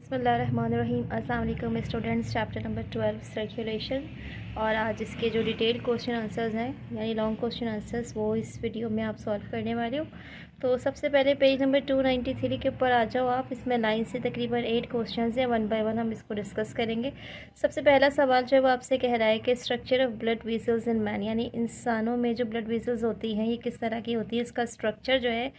बिस्मिल्लाहिर्रहमानिर्रहीम। अस्सलाम वालेकुम स्टूडेंट्स। चैप्टर नंबर 12 सर्कुलेशन, और आज इसके जो डिटेल क्वेश्चन आंसर्स हैं यानी लॉन्ग क्वेश्चन आंसर्स वो इस वीडियो में आप सॉल्व करने वाले हो। तो सबसे पहले पेज नंबर 293 के ऊपर आ जाओ आप। इसमें लाइन से तकरीबन 8 क्वेश्चन हैं, वन बाय वन हम इसको डिस्कस करेंगे। सबसे पहला सवाल जो है वो आपसे कह रहा है कि structure of blood vessels in man, यानी इंसानों में जो ब्लड वेसल्स होती हैं ये किस तरह की होती है, इसका स्ट्रक्चर जो है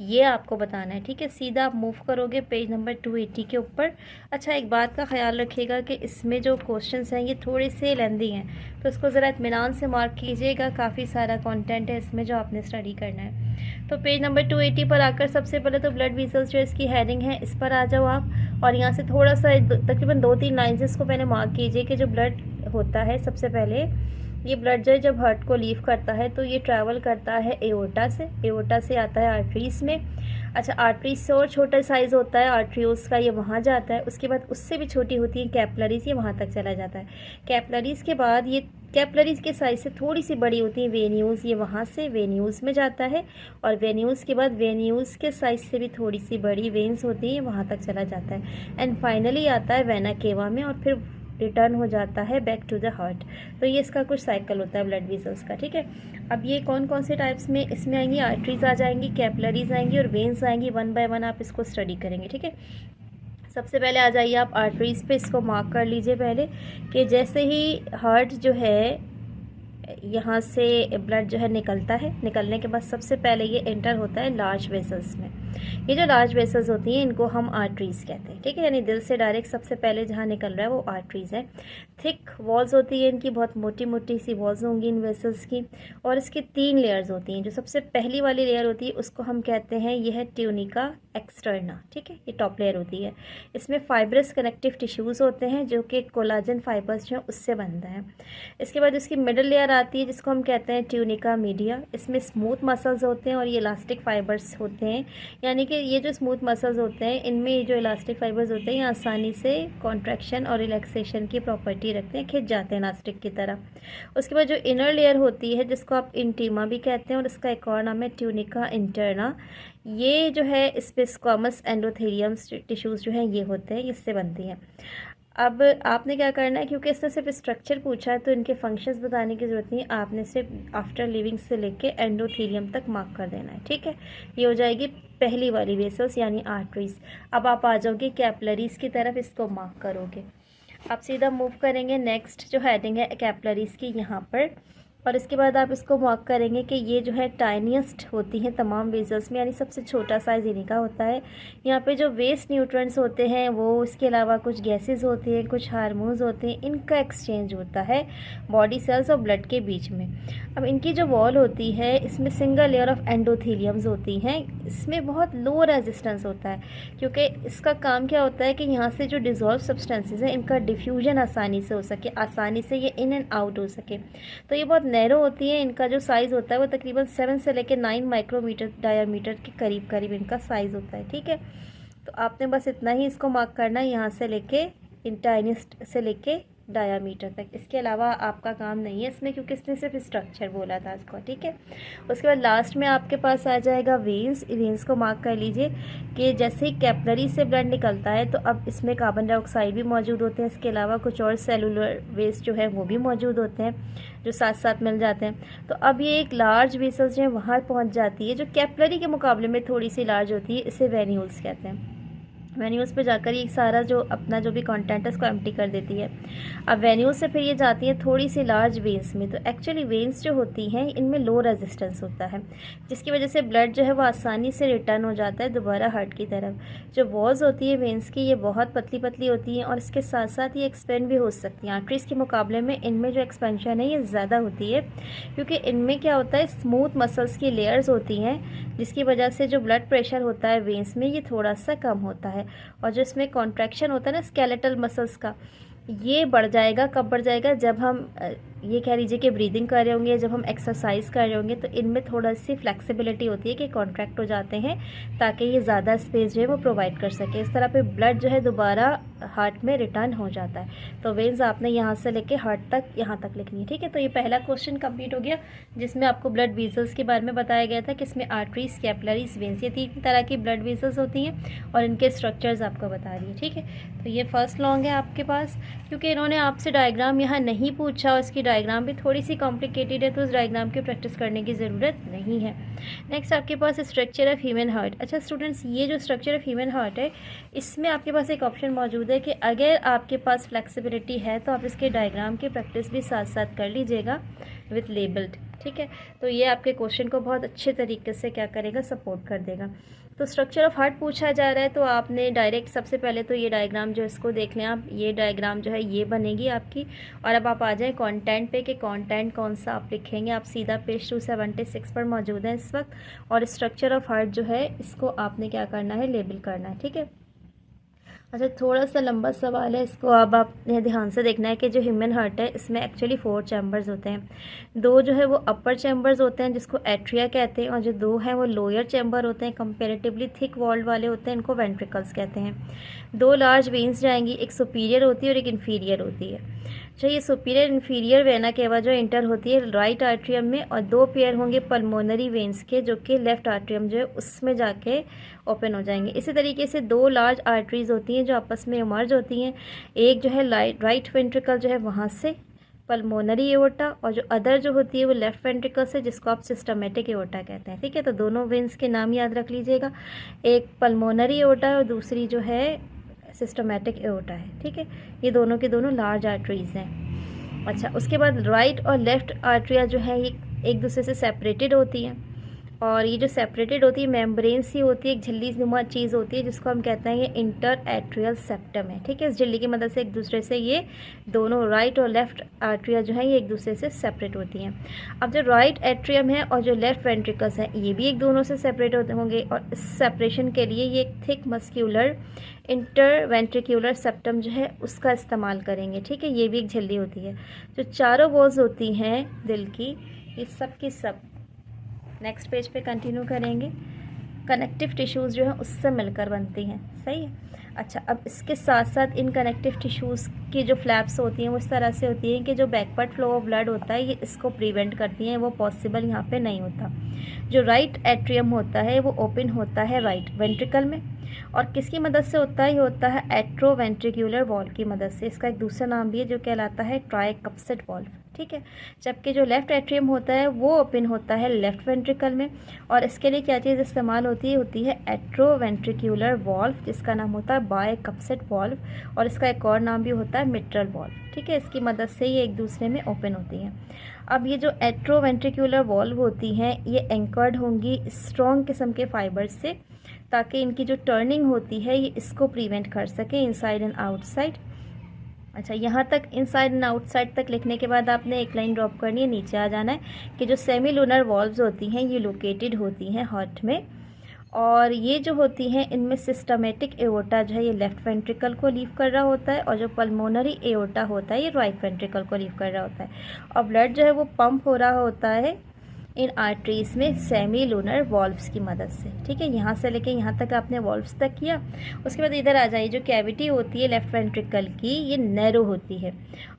ये आपको बताना है। ठीक है, सीधा आप मूव करोगे पेज नंबर 280 के ऊपर। अच्छा, एक बात का ख्याल रखिएगा कि इसमें जो क्वेश्चंस हैं ये थोड़े से लेंदी हैं, तो इसको ज़रा इत्मीनान से मार्क कीजिएगा। काफ़ी सारा कंटेंट है इसमें जो आपने स्टडी करना है। तो पेज नंबर 280 पर आकर सबसे पहले तो ब्लड वेसल्स जो इसकी हेडिंग है इस पर आ जाओ आप, और यहाँ से थोड़ा सा तकरीबन 2-3 लाइन इसको पहले मार्क कीजिए कि जो ब्लड होता है सबसे पहले ये ब्लड जो है जब हार्ट को लीव करता है तो ये ट्रैवल करता है एओर्टा से, एओर्टा से आता है आर्टरीज में। अच्छा, आर्टरीज से और छोटा साइज़ होता है आर्टरियोस का, ये वहाँ जाता है। उसके बाद उससे भी छोटी होती है कैपिलरीज, ये वहाँ तक चला जाता है। कैपिलरीज के बाद ये कैपिलरीज के साइज़ से थोड़ी सी बड़ी होती है वेन्यूज़, ये वहाँ से वेन्यूज़ में जाता है। और वेन्यूज़ के बाद वेन्यूज़ के साइज़ से भी थोड़ी सी बड़ी वेन्स होती है, वहाँ तक चला जाता है। एंड फाइनली आता है वेना केवा में और फिर रिटर्न हो जाता है बैक टू द हार्ट। तो ये इसका कुछ साइकिल होता है ब्लड वेसल्स का। ठीक है, अब ये कौन कौन से टाइप्स में इसमें आएंगी, आर्टरीज आ जाएंगी, कैपिलरीज आएंगी और वेन्स आएंगी। वन बाय वन आप इसको स्टडी करेंगे। ठीक है, सबसे पहले आ जाइए आप आर्टरीज पे, इसको मार्क कर लीजिए पहले कि जैसे ही हार्ट जो है यहाँ से ब्लड जो है निकलता है, निकलने के बाद सबसे पहले ये एंटर होता है लार्ज वेसल्स में। ये जो लार्ज वेसल्स होती हैं इनको हम आर्टरीज कहते हैं। ठीक है, यानी दिल से डायरेक्ट सबसे पहले जहाँ निकल रहा है वो आर्टरीज है। थिक वॉल्स होती है इनकी, बहुत मोटी मोटी सी वॉल्स होंगी इन वेसल्स की, और इसकी 3 लेयर्स होती हैं। जो सबसे पहली वाली लेयर होती है उसको हम कहते हैं यह है ट्यूनिका एक्सटर्ना। ठीक है, ये टॉप लेयर होती है। इसमें फाइब्रस कनेक्टिव टिश्यूज़ होते हैं जो कि कोलाजन फाइबर्स जो हैं उससे बनता है। इसके बाद इसकी मिडल लेयर आती है जिसको हम कहते हैं ट्यूनिका मीडिया। इसमें स्मूथ मसल्स होते हैं और ये इलास्टिक फाइबर्स होते हैं, यानी कि ये जो स्मूथ मसल्स होते हैं इनमें ये जो इलास्टिक फाइबर्स होते हैं ये आसानी से कॉन्ट्रैक्शन और रिलैक्सेशन की प्रॉपर्टी रखते हैं, खिंच जाते हैं इलास्टिक की तरह। उसके बाद जो इनर लेयर होती है जिसको आप इंटीमा भी कहते हैं और इसका एक और नाम है ट्यूनिका इंटरना। ये जो है इस पे स्क्वामस एंडोथेलियम टिश्यूज़ जो हैं ये होते हैं, इससे बनती हैं। अब आपने क्या करना है, क्योंकि इसने सिर्फ स्ट्रक्चर पूछा है तो इनके फंक्शंस बताने की ज़रूरत नहीं, आपने सिर्फ आफ्टर लिविंग से लेके एंडोथेलियम तक मार्क कर देना है। ठीक है, ये हो जाएगी पहली वाली वेसल्स यानी आर्टरीज। अब आप आ जाओगे कैपिलरीज की तरफ, इसको मार्क करोगे। आप सीधा मूव करेंगे, नेक्स्ट जो हेडिंग है कैपिलरीज की यहाँ पर, और इसके बाद आप इसको मार्क करेंगे कि ये जो है टाइनीस्ट होती हैं तमाम वेसल्स में, यानी सबसे छोटा साइज़ इन्हीं का होता है। यहाँ पे जो वेस्ट न्यूट्रंट्स होते हैं वो, इसके अलावा कुछ गैसेस होती हैं, कुछ हार्मोन्स होते हैं, इनका एक्सचेंज होता है बॉडी सेल्स और ब्लड के बीच में। अब इनकी जो वॉल होती है इसमें सिंगल लेयर ऑफ एंडोथेलियम्स होती हैं। इसमें बहुत लो रेजिस्टेंस होता है, क्योंकि इसका काम क्या होता है कि यहाँ से जो डिज़ोल्व सब्सटेंसेस हैं इनका डिफ्यूजन आसानी से हो सके, आसानी से ये इन एंड आउट हो सके। तो ये बहुत नैरो होती है। इनका जो साइज़ होता है वो तकरीबन 7 से लेकर 9 माइक्रोमीटर डायामीटर के करीब करीब इनका साइज़ होता है। ठीक है, तो आपने बस इतना ही इसको मार्क करना है, यहाँ से लेके इन टाइनिस्ट से लेके डायामीटर तक। इसके अलावा आपका काम नहीं है इसमें, क्योंकि इसने सिर्फ स्ट्रक्चर बोला था इसको। ठीक है, उसके बाद लास्ट में आपके पास आ जाएगा वेन्स। वेन्स को मार्क कर लीजिए कि जैसे ही कैपिलरी से ब्लड निकलता है तो अब इसमें कार्बन डाइऑक्साइड भी मौजूद होते हैं, इसके अलावा कुछ और सेलुलर वेस्ट जो है वो भी मौजूद होते हैं जो साथ साथ मिल जाते हैं। तो अब ये एक लार्ज वेसल्स जो है वहाँ पहुँच जाती है, जो कैपिलरी के मुकाबले में थोड़ी सी लार्ज होती है, इसे वेन्यूल्स कहते हैं। वेन्यूज़ पे जाकर ये सारा जो अपना जो भी कंटेंट है उसको एम्प्टी कर देती है। अब वेन्यूज़ से फिर ये जाती है थोड़ी सी लार्ज वेन्स में। तो एक्चुअली वेन्स जो होती हैं इनमें लो रेजिस्टेंस होता है, जिसकी वजह से ब्लड जो है वो आसानी से रिटर्न हो जाता है दोबारा हार्ट की तरफ। जो वॉल्स होती है वेन्स की ये बहुत पतली पतली होती हैं और इसके साथ साथ ये एक्सपेंड भी हो सकती हैं। आर्टरीज के मुकाबले में इनमें जो एक्सपेंशन है ये ज़्यादा होती है, क्योंकि इनमें क्या होता है स्मूथ मसल्स की लेयर्स होती हैं, जिसकी वजह से जो ब्लड प्रेशर होता है वेन्स में ये थोड़ा सा कम होता है। और जो इसमें कॉन्ट्रैक्शन होता है ना स्केलेटल मसल्स का, ये बढ़ जाएगा। कब बढ़ जाएगा, जब हम ये कह लीजिए कि ब्रीदिंग कर रहे होंगे, जब हम एक्सरसाइज कर रहे होंगे तो इनमें थोड़ा सी फ्लेक्सिबिलिटी होती है कि कॉन्ट्रैक्ट हो जाते हैं ताकि ये ज़्यादा स्पेस जो है वो प्रोवाइड कर सके। इस तरह पे ब्लड जो है दोबारा हार्ट में रिटर्न हो जाता है। तो वेन्स आपने यहाँ से लेके हार्ट तक यहाँ तक लिखनी है, ठीक है। तो ये पहला क्वेश्चन कंप्लीट हो गया जिसमें आपको ब्लड वेसल्स के बारे में बताया गया था कि इसमें आर्टरीज, कैपिलरीज, वेन्स, ये 3 तरह की ब्लड वेसल्स होती हैं और इनके स्ट्रक्चर्स आपको बता दिए, ठीक है। तो ये फर्स्ट लॉन्ग है आपके पास। क्योंकि इन्होंने आपसे डायग्राम यहाँ नहीं पूछा और इसकी डायग्राम भी थोड़ी सी कॉम्प्लिकेटेड है तो उस डायग्राम की प्रैक्टिस करने की ज़रूरत नहीं है। नेक्स्ट आपके पास स्ट्रक्चर ऑफ ह्यूमन हार्ट। अच्छा स्टूडेंट्स, ये जो स्ट्रक्चर ऑफ ह्यूमन हार्ट है इसमें आपके पास एक ऑप्शन मौजूद है कि अगर आपके पास फ्लेक्सिबिलिटी है तो आप इसके डायग्राम की प्रैक्टिस भी साथ साथ कर लीजिएगा विथ लेबल्ड, ठीक है। तो ये आपके क्वेश्चन को बहुत अच्छे तरीके से क्या करेगा, सपोर्ट कर देगा। तो स्ट्रक्चर ऑफ हार्ट पूछा जा रहा है तो आपने डायरेक्ट सबसे पहले तो ये डायग्राम जो इसको देख लें आप, ये डायग्राम जो है ये बनेगी आपकी। और अब आप आ जाएं कंटेंट पे कि कंटेंट कौन सा आप लिखेंगे। आप सीधा पेज 276 पर मौजूद हैं इस वक्त और स्ट्रक्चर ऑफ हार्ट जो है इसको आपने क्या करना है, लेबल करना है, ठीक है। अच्छा थोड़ा सा लंबा सवाल है, इसको अब आपने ध्यान से देखना है कि जो ह्यूमन हार्ट है इसमें एक्चुअली 4 चैम्बर्स होते हैं। 2 जो है वो अपर चैम्बर्स होते हैं जिसको एट्रिया कहते हैं और जो 2 हैं वो लोअर चैम्बर होते हैं, कंपैरेटिवली थिक वॉल्ड वाले होते हैं, इनको वेंट्रिकल्स कहते हैं। 2 लार्ज वेन्स जाएंगी, एक सुपीरियर होती है और एक इन्फीरियर होती है। अच्छा ये सुपीरियर इन्फीरियर वेना केवा जो इंटर होती है राइट आर्ट्रियम में और 2 पेयर होंगे पल्मोनरी वेन्स के जो कि लेफ्ट आर्ट्रियम जो है उसमें जाके ओपन हो जाएंगे। इसी तरीके से 2 लार्ज आर्टरीज होती हैं जो आपस में इमर्ज होती हैं। एक जो है राइट वेंट्रिकल जो है वहाँ से पल्मोनरी एओर्टा और जो अदर जो होती है वो लेफ्ट वेंट्रिकल से जिसको आप सिस्टमेटिक एओर्टा कहते हैं, ठीक है। तो दोनों वेन्स के नाम याद रख लीजिएगा, एक पल्मोनरी एओर्टा है और दूसरी जो है सिस्टमेटिक एओर्टा है, ठीक है। ये दोनों के दोनों लार्ज आर्टरीज हैं। अच्छा उसके बाद राइट और लेफ्ट आर्टरिया जो है ये एक दूसरे से सेपरेटेड होती हैं और ये जो सेपरेटेड होती है मेम्ब्रेन सी होती है, एक झिल्ली नुमा चीज़ होती है जिसको हम कहते हैं ये इंटर एट्रियल सेप्टम है, ठीक है। इस झिल्ली की मदद से एक दूसरे से ये दोनों राइट और लेफ्ट आर्टरिया जो है ये एक दूसरे से सेपरेट होती हैं। अब जो राइट एट्रियम है और जो लेफ्ट वेंट्रिकल्स हैं ये भी एक दोनों से सेपरेट होते होंगे और इस सेपरेशन के लिए ये एक thick muscular inter ventricular septum जो है उसका इस्तेमाल करेंगे, ठीक है। ये भी एक झिल्ली होती है। जो चारों वॉल्स होती हैं दिल की ये सब की सब नेक्स्ट पेज पे कंटिन्यू करेंगे, कनेक्टिव टिश्यूज़ जो है उससे मिलकर बनती हैं, सही है। अच्छा अब इसके साथ साथ इन कनेक्टिव टिश्यूज़ की जो फ्लैप्स होती हैं वो इस तरह से होती हैं कि जो बैकवर्ड फ्लो ऑफ ब्लड होता है ये इसको प्रिवेंट करती हैं, वो पॉसिबल यहाँ पे नहीं होता। जो राइट एट्रियम होता है वो ओपन होता है राइट वेंट्रिकल में और किसकी मदद से होता है, ये होता है एट्रोवेंट्रिक्यूलर वॉल्व की मदद से। इसका एक दूसरा नाम भी है जो कहलाता है ट्राइकप्सिड वॉल्व, ठीक है। जबकि जो लेफ्ट एट्रियम होता है वो ओपन होता है लेफ्ट वेंट्रिकल में और इसके लिए क्या चीज़ इस्तेमाल होती है एट्रोवेंट्रिक्यूलर वॉल्व जिसका नाम होता है बायकप्सिड वॉल्व और इसका एक और नाम भी होता है मिट्रल वॉल्व, ठीक है। इसकी मदद से ये एक दूसरे में ओपन होती हैं। अब ये जो एट्रोवेंट्रिक्यूलर वॉल्व होती हैं ये एंकर्ड होंगी स्ट्रॉन्ग किस्म के फाइबर्स से ताकि इनकी जो टर्निंग होती है ये इसको प्रिवेंट कर सके इनसाइड एंड आउटसाइड। अच्छा यहाँ तक इनसाइड एंड आउटसाइड तक लिखने के बाद आपने एक लाइन ड्रॉप करनी है, नीचे आ जाना है कि जो सेमी लूनर वॉल्व्स होती हैं ये लोकेटेड होती हैं हार्ट में और ये जो होती हैं इनमें सिस्टमेटिक एओर्टा जो है ये लेफ्ट वेंट्रिकल को लीव कर रहा होता है और जो पल्मोनरी एओर्टा होता है ये राइट वेंट्रिकल को लीव कर रहा होता है और ब्लड जो है वो पंप हो रहा होता है इन आर्टरीज में सेमी लूनर वॉल्व्स की मदद से, ठीक है। यहाँ से लेके यहाँ तक आपने वॉल्व्स तक किया। उसके बाद इधर आ जाइए, जो कैविटी होती है लेफ्ट वेंट्रिकल की ये नैरो होती है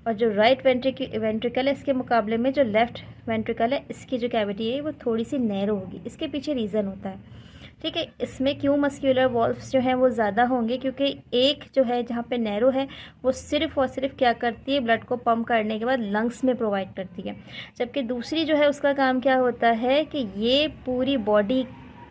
और जो राइट वेंट्रिकल है इसके मुकाबले में जो लेफ्ट वेंट्रिकल है इसकी जो कैविटी है वो थोड़ी सी नैरो होगी। इसके पीछे रीज़न होता है, ठीक है। इसमें क्यों मस्क्यूलर वॉल्व्स जो हैं वो ज़्यादा होंगे क्योंकि एक जो है जहाँ पे नैरो है वो सिर्फ़ और सिर्फ क्या करती है, ब्लड को पंप करने के बाद लंग्स में प्रोवाइड करती है, जबकि दूसरी जो है उसका काम क्या होता है कि ये पूरी बॉडी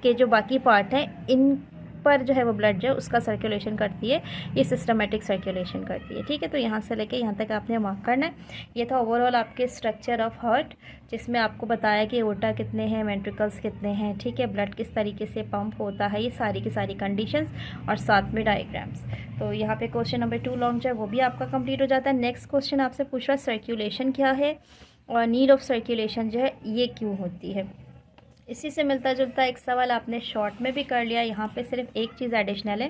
के जो बाकी पार्ट हैं इन पर जो है वो ब्लड जो है उसका सर्कुलेशन करती है, ये सिस्टमेटिक सर्कुलेशन करती है, ठीक है। तो यहाँ से लेके यहाँ तक आपने मार्क करना है। ये था ओवरऑल आपके स्ट्रक्चर ऑफ हार्ट जिसमें आपको बताया कि एओर्टा कितने हैं, वेंट्रिकल्स कितने हैं, ठीक है, ब्लड किस तरीके से पंप होता है, ये सारी की सारी कंडीशंस और साथ में डायग्राम्स। तो यहाँ पे क्वेश्चन नंबर 2 लॉन्ग जो है वो भी आपका कंप्लीट हो जाता है। नेक्स्ट क्वेश्चन आपसे पूछ रहा है सर्कुलेशन क्या है और नीड ऑफ सर्कुलेशन जो है ये क्यों होती है। इसी से मिलता जुलता एक सवाल आपने शॉर्ट में भी कर लिया। यहाँ पे सिर्फ एक चीज़ एडिशनल है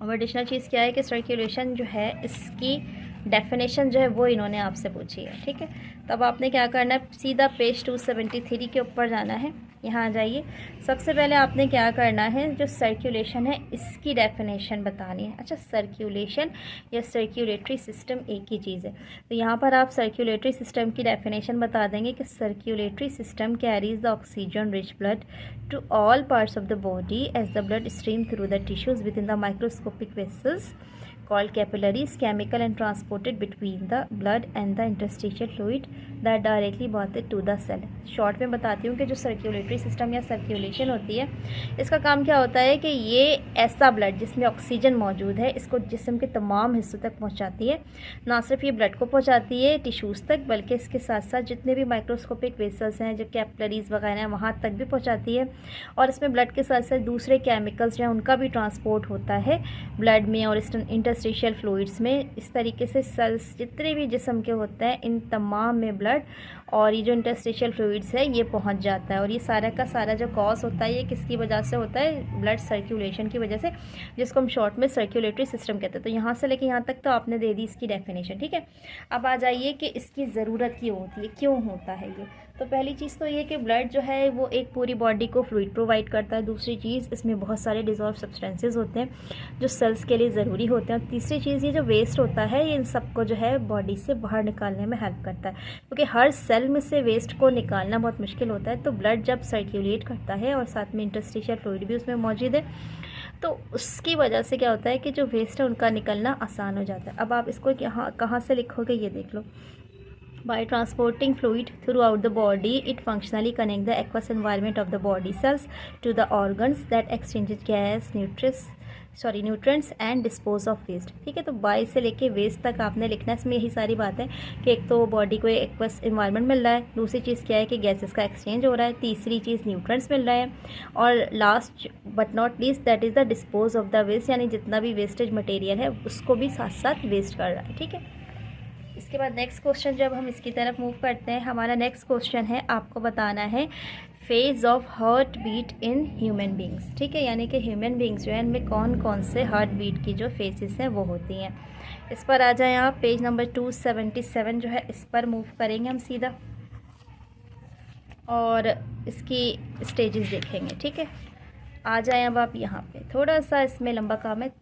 और एडिशनल चीज़ क्या है कि सर्कुलेशन जो है इसकी डेफिनेशन जो है वो इन्होंने आपसे पूछी है, ठीक है। तो अब आपने क्या करना है, सीधा पेज 273 के ऊपर जाना है। यहाँ आ जाइए। सबसे पहले आपने क्या करना है, जो सर्कुलेशन है इसकी डेफिनेशन बतानी है। अच्छा, सर्कुलेशन या सर्कुलेटरी सिस्टम एक ही चीज़ है। तो यहाँ पर आप सर्कुलेटरी सिस्टम की डेफिनेशन बता देंगे कि circulatory system carries the oxygen rich blood to all parts of the body as the blood stream through the tissues within the microscopic vessels called capillaries, chemical and transported between the blood and the interstitial fluid that directly bonded to the cell। Short में बताती हूँ कि जो circulatory system या circulation होती है, इसका काम क्या होता है कि ये ऐसा ब्लड जिसमें ऑक्सीजन मौजूद है इसको जिस्म के तमाम हिस्सों तक पहुँचाती है। ना सिर्फ ये ब्लड को पहुँचाती है टिश्यूज़ तक, बल्कि इसके साथ साथ जितने भी माइक्रोस्कोपिक वेसल्स हैं, जो कैपिलरीज वगैरह हैं, वहाँ तक भी पहुँचाती है। और इसमें ब्लड के साथ साथ दूसरे केमिकल्स जो हैं उनका भी ट्रांसपोर्ट होता है ब्लड में और इंटरस्टिशियल फ्लूइड्स में। इस तरीके से सेल्स जितने भी जिस्म के होते हैं इन तमाम में ब्लड और ये जो इंटरस्टिशियल फ्लूइड्स है ये पहुंच जाता है। और ये सारा का सारा जो कॉज होता है ये किसकी वजह से होता है, ब्लड सर्कुलेशन की वजह से, जिसको हम शॉर्ट में सर्कुलेटरी सिस्टम कहते हैं। तो यहाँ से लेके यहाँ तक तो आपने दे दी इसकी डेफिनेशन, ठीक है। अब आ जाइए कि इसकी ज़रूरत क्यों होती है, क्यों होता है ये। तो पहली चीज़ तो ये कि ब्लड जो है वो एक पूरी बॉडी को फ्लूइड प्रोवाइड करता है। दूसरी चीज़, इसमें बहुत सारे डिजॉल्व सब्सटेंसेस होते हैं जो सेल्स के लिए ज़रूरी होते हैं। तीसरी चीज़, ये जो वेस्ट होता है ये इन सबको जो है बॉडी से बाहर निकालने में हेल्प करता है, क्योंकि हर सेल में से वेस्ट को निकालना बहुत मुश्किल होता है। तो ब्लड जब सर्कुलेट करता है और साथ में इंटरस्टिशियल फ्लूइड भी उसमें मौजूद है, तो उसकी वजह से क्या होता है कि जो वेस्ट है उनका निकलना आसान हो जाता है। अब आप इसको कहाँ से लिखोगे, ये देख लो। By transporting fluid throughout the body, it functionally connects the aqueous environment of the body cells to the organs that exchanges gas, nutrients and dispose of waste। ठीक है, तो बाई से लेके वेस्ट तक आपने लिखना है। इसमें यही सारी बात है कि एक तो बॉडी को एक्वस इन्वायरमेंट मिल रहा है, दूसरी चीज़ क्या है कि गैसेस का एक्सचेंज हो रहा है, तीसरी चीज़ न्यूट्रिएंट्स मिल रहा है, और last but not least that is the dispose of the waste, यानी जितना भी वेस्टेज मटेरियल है उसको भी साथ साथ वेस्ट कर रहा है। ठीक है, इसके बाद नेक्स्ट क्वेश्चन जब हम इसकी तरफ मूव करते हैं, हमारा नेक्स्ट क्वेश्चन है आपको बताना है phase of heart beat in human beings. ठीक है, यानी कि ह्यूमन बींग्स जो है इनमें कौन कौन से हार्ट बीट की जो फेजेस हैं वो होती हैं। इस पर आ जाए आप, पेज नंबर 277 जो है इस पर मूव करेंगे हम सीधा और इसकी स्टेजेस देखेंगे। ठीक है, आ जाए अब आप यहाँ पे, थोड़ा सा इसमें लंबा काम है,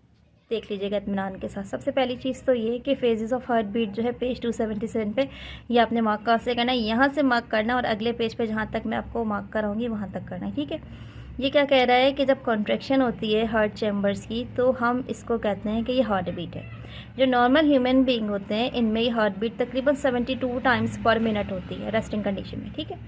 देख लीजिएगा इत्मीनान के साथ। सबसे पहली चीज़ तो ये कि फेजेस ऑफ हार्ट बीट जो है पेज 277 पे ये आपने मार्क कहाँ से करना है, यहाँ से मार्क करना और अगले पेज पे जहाँ तक मैं आपको मार्क कराऊंगी वहाँ तक करना है। ठीक है, ये क्या कह रहा है कि जब कॉन्ट्रैक्शन होती है हार्ट चैम्बर्स की तो हम इसको कहते हैं कि ये हार्ट बीट है। जो नॉर्मल ह्यूमन बींग होते हैं इनमें ये हार्ट बीट तकरीबन 72 टाइम्स पर मिनट होती है रेस्टिंग कंडीशन में। ठीक है,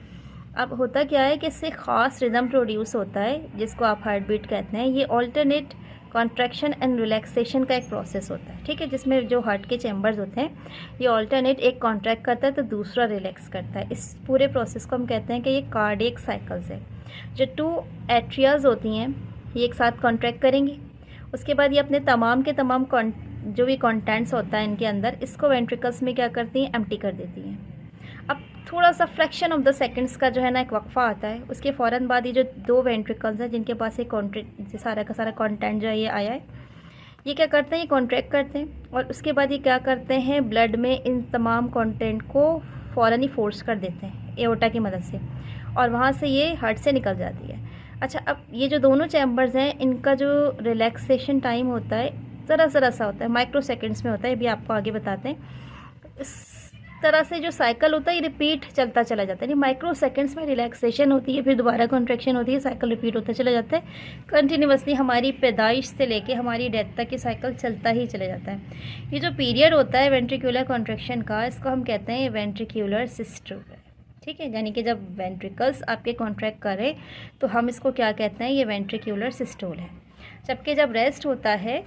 अब होता क्या है कि इससे ख़ास रिदम प्रोड्यूस होता है जिसको आप हार्ट बीट कहते हैं। ये ऑल्टरनेट कॉन्ट्रैक्शन एंड रिलैक्सेशन का एक प्रोसेस होता है। ठीक है, जिसमें जो हार्ट के चैम्बर्स होते हैं ये ऑल्टरनेट, एक कॉन्ट्रैक्ट करता है तो दूसरा रिलैक्स करता है। इस पूरे प्रोसेस को हम कहते हैं कि ये कार्डियक साइकिल्स है। जो 2 एट्रियाज होती हैं ये एक साथ कॉन्ट्रैक्ट करेंगी, उसके बाद ये अपने तमाम के तमाम जो भी कंटेंट्स होता है इनके अंदर, इसको वेंट्रिकल्स में क्या करती हैं, एम्प्टी कर देती हैं। अब थोड़ा सा फ्रैक्शन ऑफ द सेकंड्स का जो है ना एक वक्फा आता है, उसके फ़ौरन बाद ये जो 2 वेंट्रिकल्स हैं जिनके पास ये सारा का सारा कंटेंट जो है ये आया है, ये क्या करते हैं, ये कॉन्ट्रैक्ट करते हैं और उसके बाद ये क्या करते हैं, ब्लड में इन तमाम कंटेंट को फ़ौरन ही फोर्स कर देते हैं एओर्टा की मदद से और वहाँ से ये हार्ट से निकल जाती है। अच्छा, अब ये जो दोनों चैम्बर्स हैं इनका जो रिलैक्सेशन टाइम होता है ज़रा सा होता है, माइक्रो सेकेंड्स में होता है, ये भी आपको आगे बताते हैं। इस तरह से जो साइकिल होता है ये रिपीट चलता चला जाता है। माइक्रो सेकंड्स में रिलैक्सेशन होती है, फिर दोबारा कॉन्ट्रैक्शन होती है, साइकिल रिपीट होता चला जाता है कंटिन्यूसली। हमारी पैदाइश से लेके हमारी डेथ तक की साइकिल चलता ही चला जाता है। ये जो पीरियड होता है वेंट्रिकुलर कॉन्ट्रैक्शन का, इसको हम कहते हैं वेंट्रिकुलर सिस्टोल। ठीक है, यानी कि जब वेंट्रिकल्स आपके कॉन्ट्रैक्ट करें तो हम इसको क्या कहते हैं, ये वेंट्रिकुलर सिस्टोल है। जबकि जब रेस्ट होता है,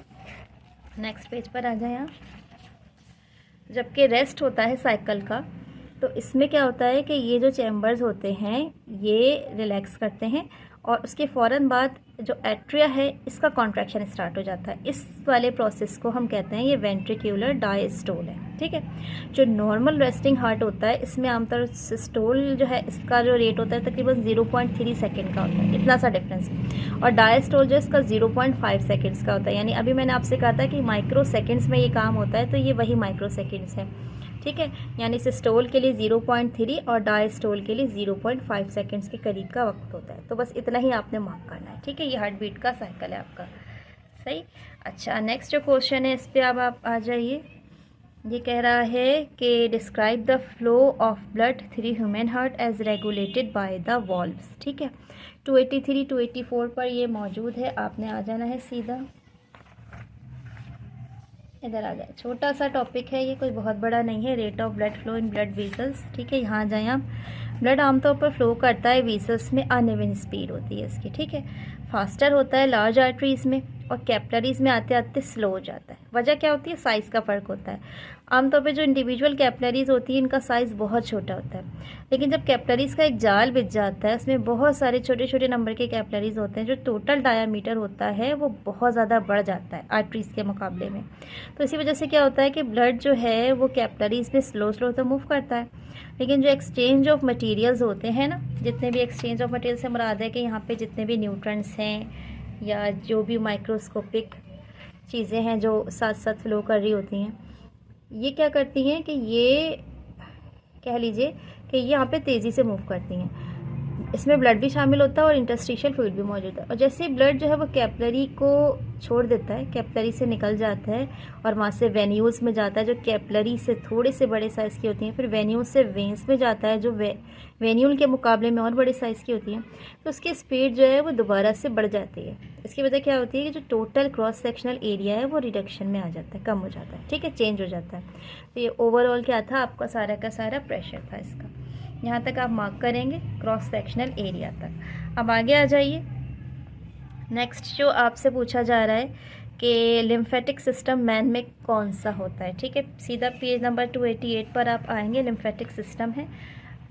नेक्स्ट पेज पर आ जाए आप, जबकि रेस्ट होता है साइकिल का तो इसमें क्या होता है कि ये जो चैम्बर्स होते हैं ये रिलैक्स करते हैं और उसके फ़ौरन बाद जो एट्रिया है इसका कॉन्ट्रैक्शन स्टार्ट हो जाता है। इस वाले प्रोसेस को हम कहते हैं ये वेंट्रिक्यूलर डायस्टोल है, ठीक है। जो नॉर्मल रेस्टिंग हार्ट होता है इसमें आमतौर सिस्टोल जो है इसका जो रेट होता है तकरीबन 0.3 सेकेंड का होता है, इतना सा डिफरेंस। और डायस्टोल जो इसका 0.5 सेकेंड्स का होता है। यानी अभी मैंने आपसे कहा था कि माइक्रो सेकेंड्स में ये काम होता है, तो ये वही माइक्रो सेकेंड्स है, ठीक है। यानी सिस्टोल के लिए 0.3 और डायस्टोल के लिए 0.5 सेकेंड्स के करीब का वक्त होता है। तो बस इतना ही आपने मार्क करना है, ठीक है। ये हार्ट बीट का साइकिल है आपका, सही। अच्छा, नेक्स्ट जो क्वेश्चन है इस पर अब आप आ जाइए। ये कह रहा है कि describe the flow of blood through human heart as regulated by the valves, ठीक है। 283 284 पर ये मौजूद है, आपने आ जाना है सीधा इधर आ जाए। छोटा सा टॉपिक है ये, कोई बहुत बड़ा नहीं है। Rate of blood flow in blood vessels, ठीक है। यहाँ आ जाएँ आप। ब्लड आमतौर पर फ्लो करता है वेसल्स में, अनइवन स्पीड होती है इसकी, ठीक है। फास्टर होता है लार्ज आर्टरीज में और कैपिलरीज में आते आते स्लो हो जाता है। वजह क्या होती है? साइज़ का फ़र्क होता है। आमतौर पे जो इंडिविजुअल कैपिलरीज होती है इनका साइज़ बहुत छोटा होता है, लेकिन जब कैपिलरीज का एक जाल बिछ जाता है उसमें बहुत सारे छोटे छोटे नंबर के कैपिलरीज होते हैं, जो टोटल डायामीटर होता है वो बहुत ज़्यादा बढ़ जाता है आर्टरीज के मुकाबले में। तो इसी वजह से क्या होता है कि ब्लड जो है वो कैपिलरीज में स्लो स्लो तो मूव करता है, लेकिन जो एक्सचेंज ऑफ मटेरियल्स होते हैं ना, जितने भी एक्सचेंज ऑफ मटेरियल से मुराद है कि यहाँ पे जितने भी न्यूट्रंस हैं या जो भी माइक्रोस्कोपिक चीज़ें हैं जो साथ साथ फ्लो कर रही होती हैं, ये क्या करती हैं कि ये कह लीजिए कि ये यहाँ पे तेज़ी से मूव करती हैं। इसमें ब्लड भी शामिल होता है और इंटरस्टिशियल फ्लूइड भी मौजूद है। और जैसे ही ब्लड जो है वो कैपिलरी को छोड़ देता है, कैपिलरी से निकल जाता है और वहाँ से वेन्यूल्स में जाता है जो कैपिलरी से थोड़े से बड़े साइज़ की होती हैं, फिर वेन्यूल से वेंस में जाता है जो वेन्यूल के मुकाबले में और बड़े साइज़ की होती हैं, तो उसकी स्पीड जो है वो दोबारा से बढ़ जाती है। इसकी वजह क्या होती है कि जो टोटल क्रॉस सेक्शनल एरिया है वो रिडक्शन में आ जाता है, कम हो जाता है, ठीक है, चेंज हो जाता है। तो ये ओवरऑल क्या था आपका सारा का सारा प्रेशर था इसका। यहाँ तक आप मार्क करेंगे क्रॉस सेक्शनल एरिया तक। अब आगे आ जाइए। नेक्स्ट जो आपसे पूछा जा रहा है कि लिम्फेटिक सिस्टम मैन में कौन सा होता है, ठीक है। सीधा पेज नंबर 288 पर आप आएंगे। लिम्फेटिक सिस्टम है,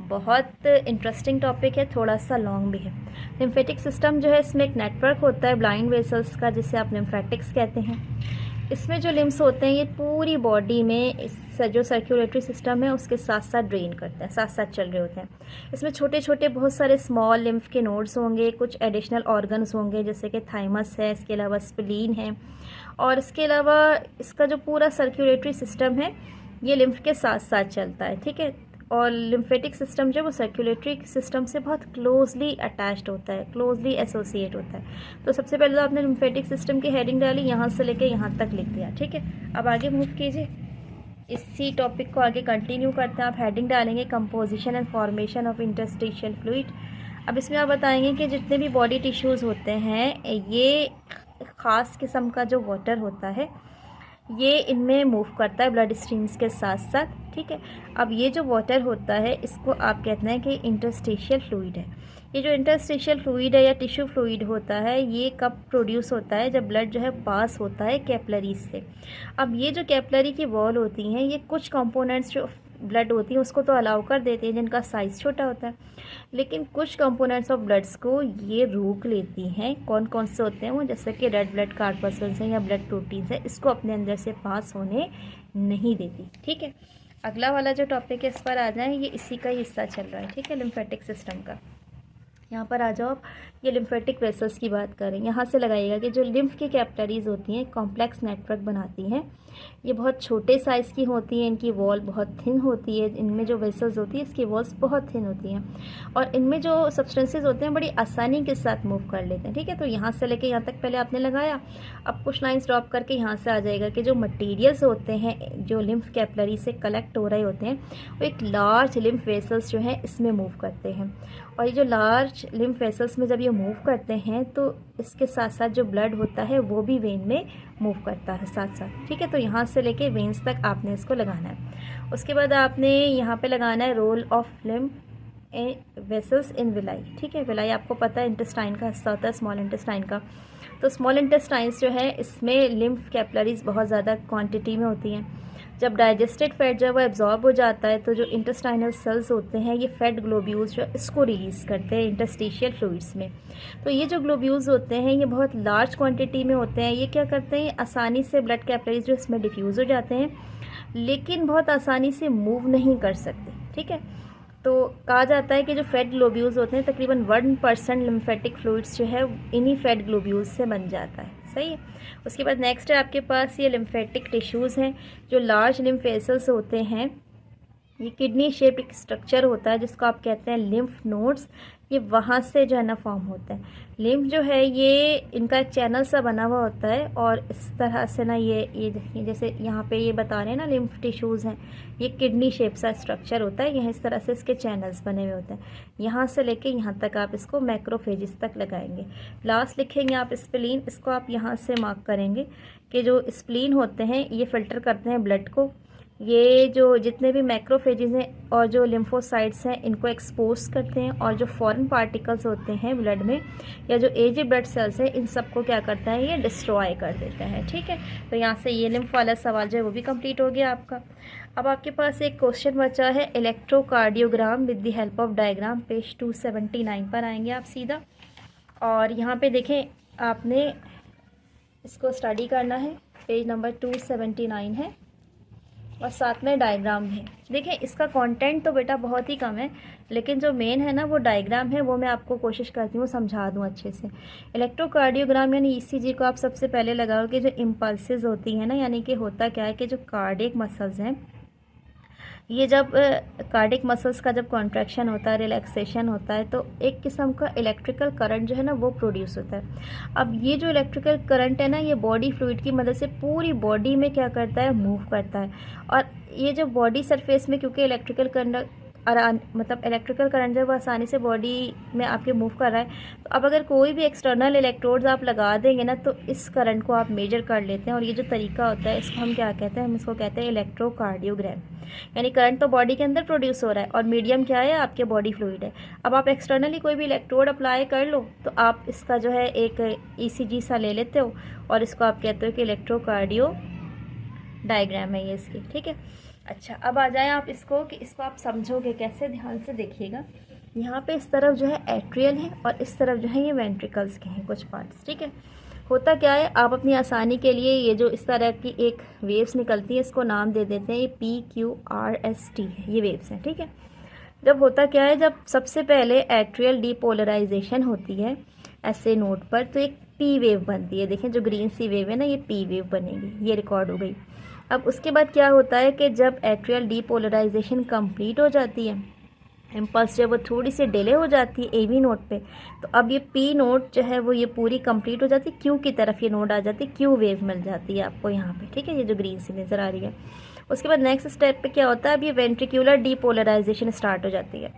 बहुत इंटरेस्टिंग टॉपिक है, थोड़ा सा लॉन्ग भी है। लिम्फेटिक सिस्टम जो है इसमें एक नेटवर्क होता है ब्लाइंड वेसल्स का, जिसे आप लिम्फेटिक्स कहते हैं। इसमें जो लिम्स होते हैं ये पूरी बॉडी में इस जो सर्कुलेटरी सिस्टम है उसके साथ साथ ड्रेन करते हैं, साथ साथ चल रहे होते हैं। इसमें छोटे छोटे बहुत सारे स्मॉल लिम्फ के नोड्स होंगे, कुछ एडिशनल ऑर्गन्स होंगे जैसे कि थाइमस है, इसके अलावा स्प्लीन है, और इसके अलावा इसका जो पूरा सर्कुलेटरी सिस्टम है ये लिम्फ के साथ साथ चलता है, ठीक है। और लिम्फेटिक सिस्टम जो वो सर्कुलेटरी सिस्टम से बहुत क्लोजली अटैच्ड होता है, क्लोजली एसोसिएट होता है। तो सबसे पहले तो आपने लिम्फेटिक सिस्टम की हेडिंग डाली, यहाँ से लेके यहाँ तक लिख दिया, ठीक है। अब आगे मूव कीजिए, इसी टॉपिक को आगे कंटिन्यू करते हैं। आप हेडिंग डालेंगे composition and formation of interstitial fluid. अब इसमें आप बताएंगे कि जितने भी बॉडी टिश्यूज़ होते हैं ये ख़ास किस्म का जो वाटर होता है ये इनमें मूव करता है ब्लड स्ट्रीम्स के साथ साथ, ठीक है। अब ये जो वाटर होता है इसको आप कहते हैं कि इंटरस्टिशियल फ्लूइड है। ये जो इंटरस्टिशियल फ्लूइड है या टिश्यू फ्लूइड होता है ये कब प्रोड्यूस होता है? जब ब्लड जो है पास होता है कैपिलरीज से। अब ये जो कैपिलरी की वॉल होती हैं ये कुछ कंपोनेंट्स जो ब्लड होती हैं उसको तो अलाउ कर देते हैं जिनका साइज़ छोटा होता है, लेकिन कुछ कंपोनेंट्स ऑफ ब्लड्स को ये रोक लेती हैं। कौन कौन से होते हैं वो? जैसे कि रेड ब्लड कॉर्पस्कल्स हैं या ब्लड प्रोटीन्स हैं, इसको अपने अंदर से पास होने नहीं देती, ठीक है। अगला वाला जो टॉपिक है इस पर आ जाए, ये इसी का ही हिस्सा चल रहा है, ठीक है, लिम्फेटिक सिस्टम का। यहाँ पर आ जाओ आप, ये लिम्फेटिक वेसल्स की बात करें। यहाँ से लगाइएगा कि जो लिम्फ की कैपिलरीज होती हैं कॉम्प्लेक्स नेटवर्क बनाती हैं, ये बहुत छोटे साइज़ की होती हैं, इनकी वॉल बहुत थिन होती है, इनमें जो वेसल्स होती है इसकी वॉल्स बहुत थिन होती हैं और इनमें जो सब्सटेंसेस होते हैं बड़ी आसानी के साथ मूव कर लेते हैं, ठीक है। तो यहाँ से लेके यहाँ तक पहले आपने लगाया, अब कुछ लाइन्स ड्रॉप करके यहाँ से आ जाएगा कि जो मटीरियल्स होते हैं जो लिम्फ कैपिलरी से कलेक्ट हो रहे होते हैं वो एक लार्ज लिम्फ वेसल्स जो हैं इसमें मूव करते हैं। और ये जो लार्ज लिम्फ वेसल्स में जब ये मूव करते हैं तो इसके साथ साथ जो ब्लड होता है वो भी वेन में मूव करता है साथ साथ, ठीक है। तो यहाँ से लेके वेन्स तक आपने इसको लगाना है। उसके बाद आपने यहाँ पे लगाना है role of lymph vessels in villi, ठीक है। विलाई आपको पता है इंटेस्टाइन का हिस्सा होता है, स्मॉल इंटेस्टाइन का। तो स्मॉल इंटेस्टाइन्स जो है इसमें लिम्फ कैपिलरीज बहुत ज़्यादा क्वांटिटी में होती हैं। जब डाइजेस्टेड फैट जो है वो एब्जॉर्ब हो जाता है तो जो इंटेस्टाइनल सेल्स होते हैं ये फैट ग्लोब्यूल्स जो इसको रिलीज़ करते हैं इंटरस्टिशियल फ्लूइड्स में। तो ये जो ग्लोब्यूल्स होते हैं ये बहुत लार्ज क्वांटिटी में होते हैं। ये क्या करते हैं, आसानी से ब्लड कैपिलरीज जो इसमें डिफ्यूज़ हो जाते हैं, लेकिन बहुत आसानी से मूव नहीं कर सकते। ठीक है, तो कहा जाता है कि जो फैट ग्लोब्यूल्स होते हैं तकरीबन 1% लिम्फेटिक फ्लूइड्स जो है इन्हीं फैट ग्लोब्यूल्स से बन जाता है। सही है। उसके बाद नेक्स्ट है आपके पास ये लिम्फेटिक टिश्यूज़ हैं, जो लार्ज लिम्फ वेसल्स होते हैं। ये किडनी शेप एक स्ट्रक्चर होता है जिसको आप कहते हैं लिम्फ नोड्स। ये वहाँ से जो है ना फॉर्म होता है। लिम्फ जो है ये इनका एक चैनल सा बना हुआ होता है और इस तरह से ना ये देखिए जैसे यहाँ पे ये बता रहे हैं ना लिम्फ टिश्यूज़ हैं, ये किडनी शेप सा स्ट्रक्चर होता है। यहाँ इस तरह से इसके चैनल्स बने हुए होते हैं। यहाँ से लेके यहाँ तक आप इसको मैक्रोफेजिस तक लगाएंगे। लास्ट लिखेंगे आप स्प्लीन, इसको आप यहाँ से मार्क करेंगे कि जो स्प्लीन होते हैं ये फिल्टर करते हैं ब्लड को। ये जो जितने भी मैक्रोफेजेस हैं और जो लिम्फोसाइट्स हैं इनको एक्सपोज करते हैं, और जो फॉरेन पार्टिकल्स होते हैं ब्लड में या जो एज ब्लड सेल्स हैं इन सबको क्या करता है, ये डिस्ट्रॉय कर देता है। ठीक है, तो यहाँ से ये लिम्फ वाला सवाल जो है वो भी कंप्लीट हो गया आपका। अब आपके पास एक क्वेश्चन बचा है electrocardiogram with the help of diagram. Page 279 पर आएंगे आप सीधा, और यहाँ पे देखें आपने इसको स्टडी करना है। पेज नंबर 279 है और साथ में डायग्राम है। देखें इसका कंटेंट तो बेटा बहुत ही कम है, लेकिन जो मेन है ना वो डायग्राम है, वो मैं आपको कोशिश करती हूँ समझा दूँ अच्छे से। इलेक्ट्रोकार्डियोग्राम यानी ईसीजी को आप सबसे पहले लगाओ कि जो इम्पल्सेस होती हैं ना, यानी कि होता क्या है कि जो कार्डियक मसल्स हैं ये जब कार्डिक मसल्स का जब कॉन्ट्रैक्शन होता है, रिलैक्सेशन होता है, तो एक किस्म का इलेक्ट्रिकल करंट जो है ना वो प्रोड्यूस होता है। अब ये जो इलेक्ट्रिकल करंट है ना ये बॉडी फ्लूइड की मदद से पूरी बॉडी में क्या करता है, मूव करता है। और ये जो बॉडी सरफेस में क्योंकि इलेक्ट्रिकल करंट जब आसानी से बॉडी में आपके मूव कर रहा है, तो अब अगर कोई भी एक्सटर्नल इलेक्ट्रोड्स आप लगा देंगे ना तो इस करंट को आप मेजर कर लेते हैं। और ये जो तरीका होता है इसको हम क्या कहते हैं, हम इसको कहते हैं इलेक्ट्रोकार्डियोग्राम। यानी करंट तो बॉडी के अंदर प्रोड्यूस हो रहा है और मीडियम क्या है, आपके बॉडी फ्लूइड है। अब आप एक्सटर्नली कोई भी इलेक्ट्रोड अप्लाई कर लो तो आप इसका जो है एक ईसीजी सा ले लेते हो और इसको आप कहते हो कि इलेक्ट्रोकार्डियो डायग्राम है ये इसकी। ठीक है, अच्छा अब आ जाए आप इसको कि इसको आप समझोगे कैसे, ध्यान से देखिएगा। यहाँ पे इस तरफ जो है एट्रियल है और इस तरफ जो है ये वेंट्रिकल्स के हैं कुछ पार्ट्स। ठीक है, होता क्या है, आप अपनी आसानी के लिए ये जो इस तरह की एक वेव्स निकलती है इसको नाम दे देते हैं, ये PQRST है, ये वेव्स हैं। ठीक है, जब होता क्या है, जब सबसे पहले एट्रियल डीपोलराइजेशन होती है ऐसे नोट पर तो एक P वेव बनती है। देखें जो ग्रीन सी वेव है ना ये P वेव बनेगी, ये रिकॉर्ड हो गई। अब उसके बाद क्या होता है कि जब एट्रियल डीपोलराइजेशन कंप्लीट हो जाती है, इम्पल्स जब वो थोड़ी सी डिले हो जाती है AB नोट पे, तो अब ये P नोट जो है वो ये पूरी कंप्लीट हो जाती है, Q की तरफ ये नोट आ जाती है, Q वेव मिल जाती है आपको यहाँ पे। ठीक है, ये जो ग्रीन सी नज़र आ रही है। उसके बाद नेक्स्ट स्टेप पे क्या होता है, अब ये वेंट्रिकुलर डीपोलराइजेशन स्टार्ट हो जाती है।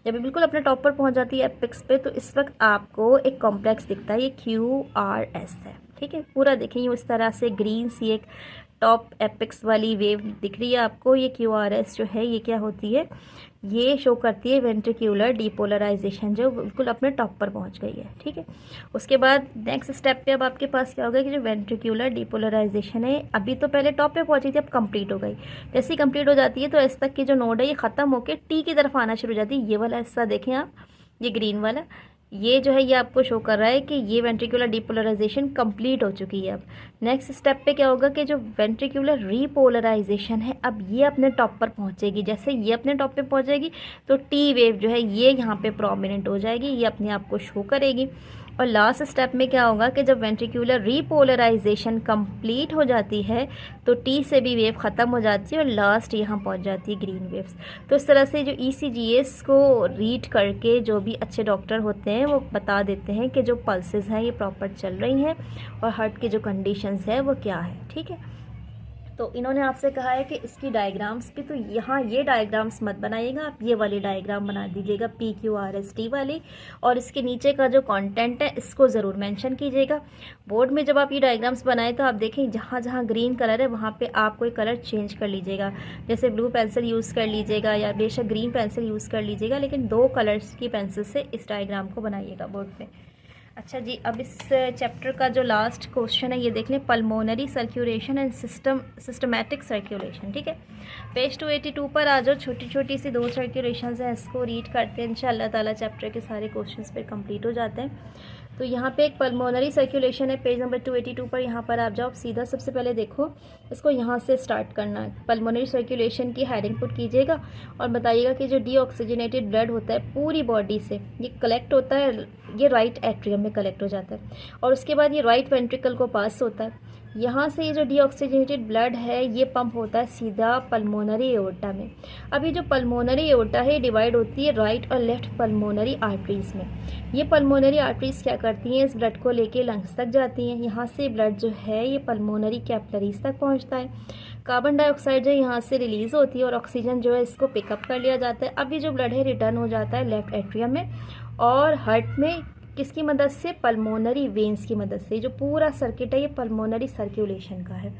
जब ये बिल्कुल अपने टॉप पर पहुँच जाती है एपिक्स पे, तो इस वक्त आपको एक कॉम्प्लेक्स दिखता है, ये QRS है। ठीक है, पूरा देखें इस तरह से ग्रीन सी एक टॉप एपिक्स वाली वेव दिख रही है आपको। ये QRS जो है ये क्या होती है, ये शो करती है वेंट्रिकुलर डीपोलराइजेशन जो बिल्कुल अपने टॉप पर पहुंच गई है। ठीक है, उसके बाद नेक्स्ट स्टेप पे अब आपके पास क्या होगा कि जो वेंट्रिकुलर डीपोलराइजेशन है अभी तो पहले टॉप पे पहुंची थी, अब कंप्लीट हो गई। जैसे ही कंप्लीट हो जाती है तो इस तक की जो नोड है ये ख़त्म होकर T की तरफ आना शुरू हो जाती है। ये वाला हिस्सा देखें आप, ये ग्रीन वाला, ये जो है ये आपको शो कर रहा है कि ये वेंट्रिकुलर डीपोलराइजेशन कंप्लीट हो चुकी है। अब नेक्स्ट स्टेप पे क्या होगा कि जो वेंट्रिकुलर रीपोलराइजेशन है अब ये अपने टॉप पर पहुंचेगी। जैसे ये अपने टॉप पे पहुंचेगी तो T वेव जो है ये यहाँ पे प्रोमिनेंट हो जाएगी, ये अपने आप को शो करेगी। और लास्ट स्टेप में क्या होगा कि जब वेंट्रिकुलर रीपोलराइजेशन कंप्लीट हो जाती है तो T से भी वेव ख़त्म हो जाती है और लास्ट यहाँ पहुँच जाती है ग्रीन वेव्स। तो इस तरह से जो ECGS को रीड करके जो भी अच्छे डॉक्टर होते हैं वो बता देते हैं कि जो पल्सेस हैं ये प्रॉपर चल रही हैं और हार्ट की जो कंडीशंस है वो क्या है। ठीक है, तो इन्होंने आपसे कहा है कि इसकी डायग्राम्स भी, तो यहाँ ये डायग्राम्स मत बनाइएगा, आप ये वाली डायग्राम बना दीजिएगा PQRST वाली, और इसके नीचे का जो कंटेंट है इसको ज़रूर मेंशन कीजिएगा बोर्ड में। जब आप ये डायग्राम्स बनाएं तो आप देखें जहाँ जहाँ ग्रीन कलर है वहाँ पे आप कोई कलर चेंज कर लीजिएगा, जैसे ब्लू पेंसिल यूज़ कर लीजिएगा या बेशक ग्रीन पेंसिल यूज़ कर लीजिएगा, लेकिन 2 कलर्स की पेंसिल से इस डायग्राम को बनाइएगा बोर्ड पर। अच्छा जी, अब इस चैप्टर का जो लास्ट क्वेश्चन है ये देख लें, pulmonary circulation and systematic circulation. ठीक है, पेज 282 पर आ जाओ। छोटी छोटी सी 2 सर्कुलेशन हैं, इसको रीड करते हैं, इंशाल्लाह ताला चैप्टर के सारे क्वेश्चंस फिर कंप्लीट हो जाते हैं। तो यहाँ पे एक पल्मोनरी सर्कुलेशन है, पेज नंबर 282 पर। यहाँ पर आप जाओ, सीधा सबसे पहले देखो इसको यहाँ से स्टार्ट करना है। पल्मोनरी सर्कुलेशन की हेडिंग पुट कीजिएगा और बताइएगा कि जो डीऑक्सीजनेटेड ब्लड होता है पूरी बॉडी से ये कलेक्ट होता है, ये राइट एट्रियम में कलेक्ट हो जाता है और उसके बाद ये राइट वेंट्रिकल को पास होता है। यहाँ से ये जो डीऑक्सीजनेटेड ब्लड है ये पंप होता है सीधा पल्मोनरी एओर्टा में। अब ये जो पल्मोनरी एओर्टा है डिवाइड होती है राइट और लेफ्ट पल्मोनरी आर्टरीज में। ये पल्मोनरी आर्टरीज क्या करती हैं, इस ब्लड को लेके लंग्स तक जाती हैं। यहाँ से ब्लड जो है ये पल्मोनरी कैपिलरीज तक पहुँचता है। कार्बन डाइऑक्साइड जो यहाँ से रिलीज़ होती है और ऑक्सीजन जो है इसको पिकअप कर लिया जाता है। अब ये जो ब्लड है रिटर्न हो जाता है लेफ्ट एट्रियम में और हार्ट में। किसकी मदद से? पल्मोनरी वेन्स की मदद से। जो पूरा सर्किट है ये पल्मोनरी सर्कुलेशन का है।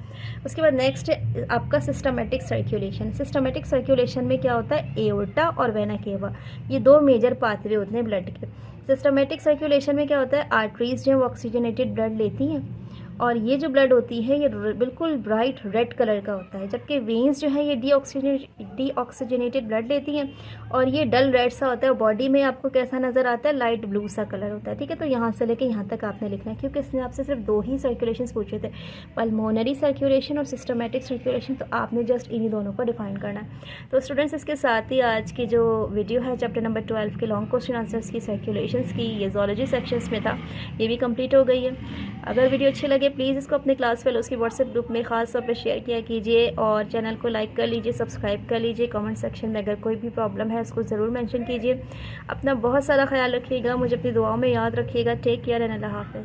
उसके बाद नेक्स्ट है आपका सिस्टमेटिक सर्कुलेशन। सिस्टमेटिक सर्कुलेशन में क्या होता है, एओर्टा और वेना केवा, ये 2 मेजर पाथवे होते हैं ब्लड के। सिस्टमेटिक सर्कुलेशन में क्या होता है, आर्टरीज जो है वो ऑक्सीजनेटेड ब्लड लेती हैं और ये जो ब्लड होती है ये बिल्कुल ब्राइट रेड कलर का होता है, जबकि वेन्स जो है ये डीऑक्सीजनेटेड ब्लड लेती हैं और ये डल रेड सा होता है। बॉडी में आपको कैसा नज़र आता है, लाइट ब्लू सा कलर होता है। ठीक है, तो यहाँ से लेके यहाँ तक आपने लिखना है, क्योंकि इसने आपसे सिर्फ 2 ही सर्कुलेशन पूछे थे, पल्मोनरी सर्कुलेशन और सिस्टमेटिक सर्कुलेशन, तो आपने जस्ट इन्हीं दोनों को डिफाइन करना है। तो स्टूडेंट्स, इसके साथ ही आज की जो वीडियो है चैप्टर नंबर 12 के लॉन्ग क्वेश्चन आंसर्स की सर्कुलेशंस की, ये ज़ूलॉजी सेक्शंस में था, ये भी कंप्लीट हो गई है। अगर वीडियो अच्छी लगे प्लीज़ इसको अपने क्लास फेलोज़ की व्हाट्सएप ग्रुप में ख़ास तौर पर शेयर किया कीजिए और चैनल को लाइक कर लीजिए, सब्सक्राइब कर लीजिए। कमेंट सेक्शन में अगर कोई भी प्रॉब्लम है उसको ज़रूर मेंशन कीजिए। अपना बहुत सारा ख्याल रखिएगा, मुझे अपनी दुआओं में याद रखिएगा। टेक केयर एंड अल्लाह हाफ़िज़।